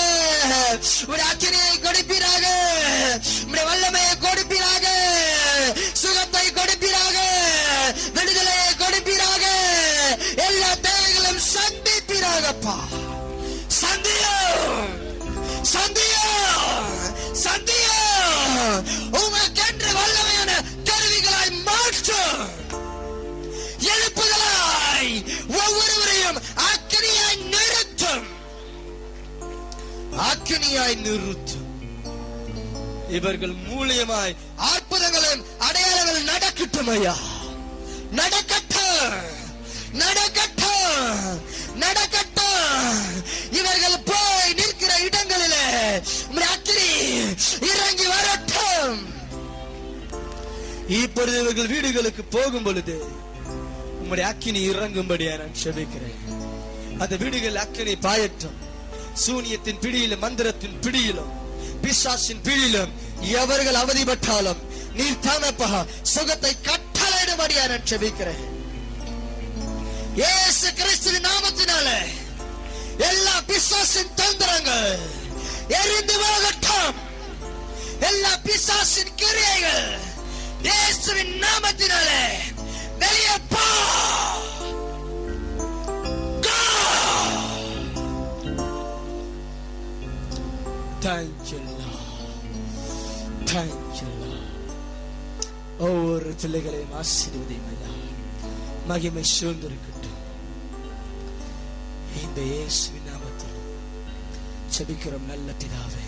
உடைய அக்கினியை கொடுப்பீராக. உடைய வல்லமையை கொடுப்பீராக. சுகத்தை கொடுப்பீராக. விடுதலையை கொடுப்பீராக. எல்லா தேவைகளும் சந்திப்பீராகப்பா. சந்தியோ சந்தியோ சந்தியோ உமக்கென்று வல்லமையான கருவிகளாய் மாற்றும். எழுப்புதலாய் ஒவ்வொருவரையும் அக்கினியாய் நிறுத்தும். அக்கினியாய் நிறுத்தும். இவர்கள் மூலியமாய் அற்புதங்களும் அடையாளங்கள் நடக்கட்டும் ஐயா. நடக்கட்டும், நடக்கட்டும், நடக்கட்டும். இவர்கள் போய் நிற்கிற இடங்களிலே அக்கினி இறங்கி வரட்டும். இப்பொழுது இவர்கள் வீடுகளுக்கு போகும் பொழுது உம்முடைய அக்கினி இறங்கும்படியா நான் செபிக்கிறேன். அந்த வீடுகள் அக்கினி பாயட்டும். சூனியத்தின் பிடியிலும், மந்திரத்தின் பிடியிலும், பிசாசின் பிடியிலும் எவர்கள் அவதிப்பட்டாலும் நீர் தானப்பா சுகத்தை கட்டளையிடும்படியா நான் செபிக்கிறேன். இயேசு கிறிஸ்துவின் நாமத்தினாலே எல்லா பிசாசின் தந்திரங்கள் எரிந்து போகட்டும். எல்லா பிசாசின் கிரியைகள் இயேசுவின் நாமத்தினாலே வெளியே போ. Thank you, Lord. Thank you, Lord. ஒவ்வொரு பிள்ளைகளையும் ஆசீர்வதியும் ஐயா. மகிமை சூழ்ந்திருக்கட்டும். இந்த இயேசுவின் நாமத்தில் ஜெபிக்கிறோம் நல்ல பிதாவே.